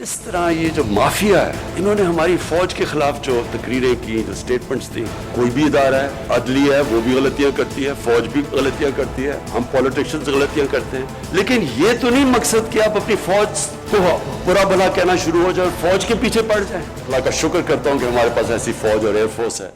इस तरह ये जो माफिया है, इन्होंने हमारी फौज के खिलाफ जो तकरीरें की, जो स्टेटमेंट्स दी, कोई भी इदारा है, अदलिया है, वो भी गलतियां करती है, फौज भी गलतियां करती है, हम पॉलिटिशियंस गलतियां करते हैं, लेकिन ये तो नहीं मकसद कि आप अपनी फौज को बुरा भला कहना शुरू हो जाए, फौज के पीछे पड़ जाए। अल्लाह का शुक्र करता हूँ कि हमारे पास ऐसी फौज और एयरफोर्स है।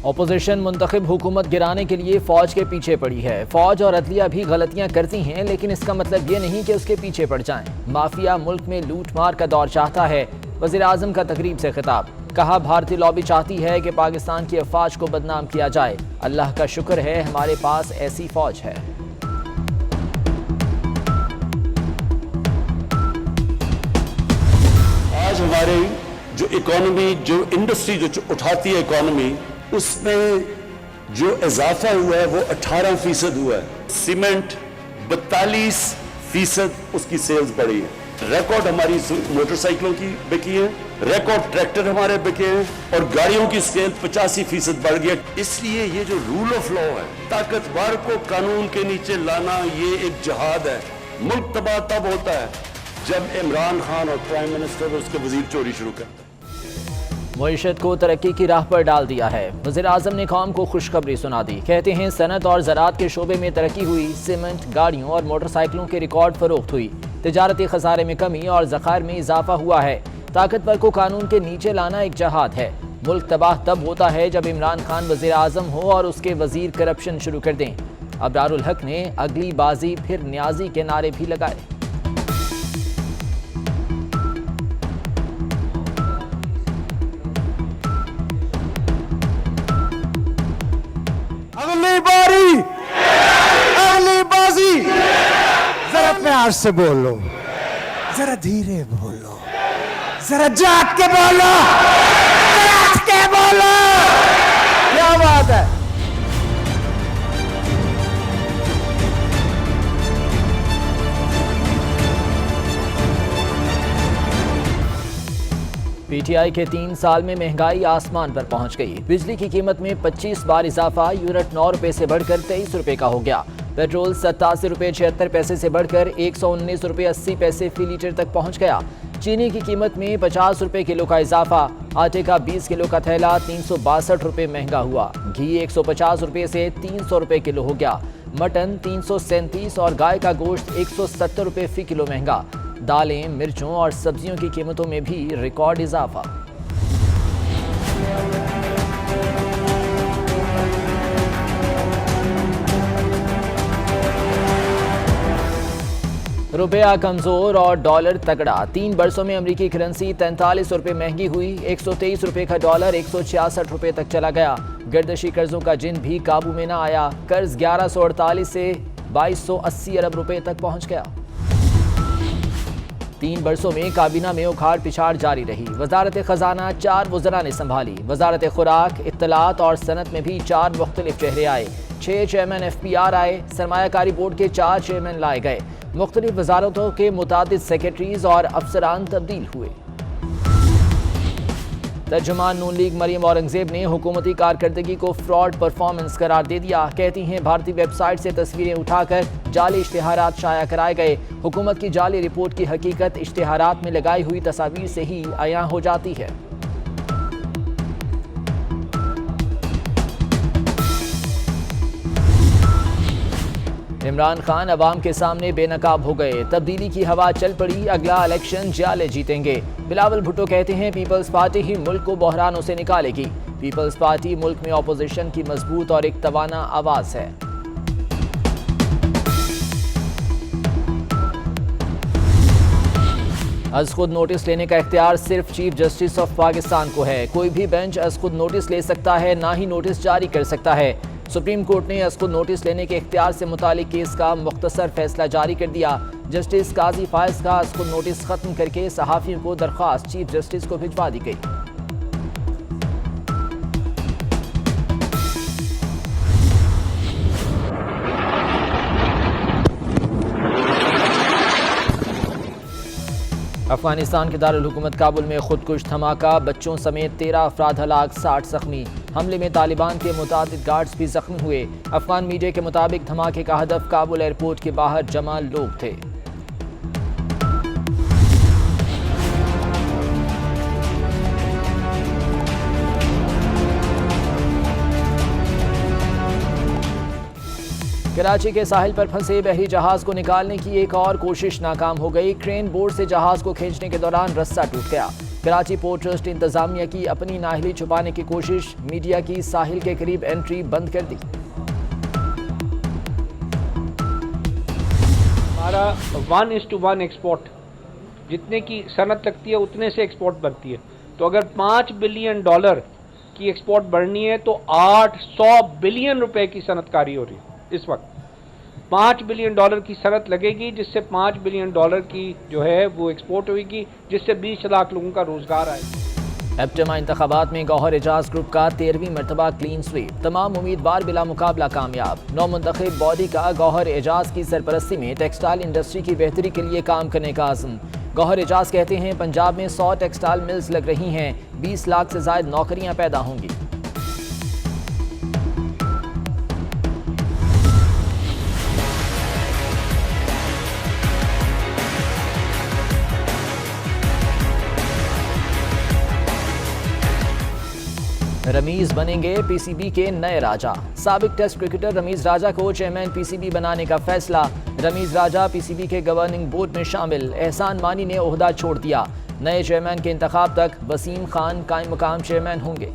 अपोजिशन मुंतखब हुकूमत गिराने के लिए फौज के पीछे पड़ी है। फौज और अदलिया भी गलतियां करती हैं, लेकिन इसका मतलब ये नहीं कि उसके पीछे पड़ जाएं। माफिया मुल्क में लूट मार का दौर चाहता है। वज़ीर आज़म का तकरीब से खिताब, कहा भारतीय लॉबी चाहती है कि पाकिस्तान की अफवाज को बदनाम किया जाए। अल्लाह का शुक्र है हमारे पास ऐसी फौज है। आज हमारे जो इकोनॉमी, जो इंडस्ट्री जो उठाती है इकोनॉमी, उसमें जो इजाफा हुआ है वो 18% हुआ है। सीमेंट 42% उसकी सेल्स बढ़ी है। रिकॉर्ड हमारी मोटरसाइकिलों की बिकी है, रिकॉर्ड ट्रैक्टर हमारे बिके हैं, और गाड़ियों की सेल 85% बढ़ गई है। इसलिए ये जो रूल ऑफ लॉ है, ताकतवर को कानून के नीचे लाना, ये एक जिहाद है। मुल्क तबाह तब होता है जब इमरान खान और प्राइम मिनिस्टर और उसके वजीर चोरी शुरू करते हैं। मईशत को तरक्की की राह पर डाल दिया है। वज़ीर आज़म ने कौम को खुशखबरी सुना दी। कहते हैं सनत और ज़राअत के शोबे में तरक्की हुई, सीमेंट, गाड़ियों और मोटरसाइकिलों के रिकॉर्ड फरोख्त हुई, तिजारती खसारे में कमी और ज़खायर में इजाफा हुआ है। ताकतवर को कानून के नीचे लाना एक जहाद है। मुल्क तबाह तब होता है जब इमरान खान वज़ीर आज़म हो और उसके वज़ीर करप्शन शुरू कर दें। अबरारुल हक ने अगली बाजी फिर न्याजी के नारे भी लगाए। अगली बाजी। जरा प्यार से बोलो, जरा धीरे बोलो, जरा जाग के बोलो, जाग के बोलो। क्या बात है। पीटीआई के 3 साल में महंगाई आसमान पर पहुंच गई। बिजली की कीमत में 25 बार इजाफा, यूनिट 9 रुपए से बढ़कर 23 रुपए का हो गया। पेट्रोल 87 रुपए 76 पैसे से बढ़कर 119 रुपए 80 पैसे फी लीटर तक पहुंच गया। चीनी की कीमत में 50 रुपए किलो का इजाफा, आटे का 20 किलो का थैला 362 रुपए महंगा हुआ। घी 150 रुपए से 300 रुपए किलो हो गया। मटन 337 और गाय का गोश्त 170 रुपए फी किलो महंगा। दालें, मिर्चों और सब्जियों की कीमतों में भी रिकॉर्ड इजाफा। रुपया कमजोर और डॉलर तगड़ा। 3 बरसों में अमेरिकी करेंसी 43 रुपए महंगी हुई। 123 रुपए का डॉलर 166 रुपए तक चला गया। गर्दशी कर्जों का जिन भी काबू में न आया। कर्ज 1148 से 2280 अरब रुपए तक पहुंच गया। 3 बरसों में काबीना में उखाड़ पिछाड़ जारी रही। वजारत खजाना 4 वज़रा ने संभाली। वजारत खुराक, इत्तलात और सनत में भी 4 मुख्तलिफ चेहरे आए। 6 चेयरमैन FPR आए। सरमायाकारी बोर्ड के 4 चेयरमैन लाए गए। मुख्तलिफ वजारतों के मुतादिद सेक्रेटरीज और अफसरान तब्दील हुए। तर्जुमान नून लीग मरियम औरंगजेब ने हुकूमती कारकर्दगी को फ्रॉड परफॉर्मेंस करार दे दिया। कहती हैं भारतीय वेबसाइट से तस्वीरें उठाकर जाली इश्तिहारात शाया कराए गए। हुकूमत की जाली रिपोर्ट की हकीकत इश्तिहारात में लगाई हुई तस्वीर से ही आया हो जाती है। इमरान खान अवाम के सामने बेनकाब हो गए। तब्दीली की हवा चल पड़ी, अगला इलेक्शन जाले जीतेंगे। बिलावल भुट्टो कहते हैं पीपल्स पार्टी ही मुल्क को बहरानों से निकालेगी। पीपल्स पार्टी मुल्क में अपोजिशन की मजबूत और एक तवाना आवाज है। अज खुद नोटिस लेने का इख्तियार सिर्फ चीफ जस्टिस ऑफ पाकिस्तान को है। कोई भी बेंच अज खुद नोटिस ले सकता है, ना ही नोटिस जारी कर सकता है। सुप्रीम कोर्ट ने अज खुद नोटिस लेने के इख्तियार से मुतालिक केस का मुख्तसर फैसला जारी कर दिया। जस्टिस काजी फायज का अज खुद नोटिस खत्म करके सहाफ़ियों को दरख्वास्त चीफ जस्टिस को भिजवा दी गई। अफगानिस्तान के दारुल हुकूमत काबुल में खुदकुश धमाका, बच्चों समेत 13 अफराद हलाक, 60 जख्मी। हमले में तालिबान के मुतादिद गार्ड्स भी जख्मी हुए। अफगान मीडिया के मुताबिक धमाके का हदफ काबुल एयरपोर्ट के बाहर जमा लोग थे। कराची के साहिल पर फंसे बहरी जहाज को निकालने की एक और कोशिश नाकाम हो गई। क्रेन बोर्ड से जहाज को खींचने के दौरान रस्सा टूट गया। कराची पोर्ट ट्रस्ट इंतजामिया की अपनी नाअहली छुपाने की कोशिश, मीडिया की साहिल के करीब एंट्री बंद कर दी। हमारा 1:1 एक्सपोर्ट, जितने की सनत लगती है उतने से एक्सपोर्ट बढ़ती है। तो अगर $5 बिलियन की एक्सपोर्ट बढ़नी है तो 800 बिलियन रुपए की सनतकारी हो रही है। इस वक्त $5 बिलियन की सनत लगेगी, जिससे $5 बिलियन की जो है वो एक्सपोर्ट होगी, जिससे 20 लाख लोगों का रोजगार आएगा। एप्टेमा इंतखाबात में गौहर एजाज ग्रुप का 13वीं मरतबा क्लीन स्वीप, तमाम उम्मीदवार बिला मुकाबला कामयाब। नौ मुंतखब बॉडी का गौहर एजाज की सरपरस्ती में टेक्सटाइल इंडस्ट्री की बेहतरी के लिए काम करने का आज़म। गौहर एजाज कहते हैं पंजाब में 100 टेक्सटाइल मिल्स लग रही हैं, 20 लाख से ज्यादा नौकरियां पैदा होंगी। रमीज बनेंगे पीसीबी के नए राजा। साबिक टेस्ट क्रिकेटर रमीज राजा को चेयरमैन पीसीबी बनाने का फैसला। रमीज राजा पीसीबी के गवर्निंग बोर्ड में शामिल। एहसान मानी ने ओहदा छोड़ दिया। नए चेयरमैन के इंतखाब तक वसीम खान कायम मकाम चेयरमैन होंगे।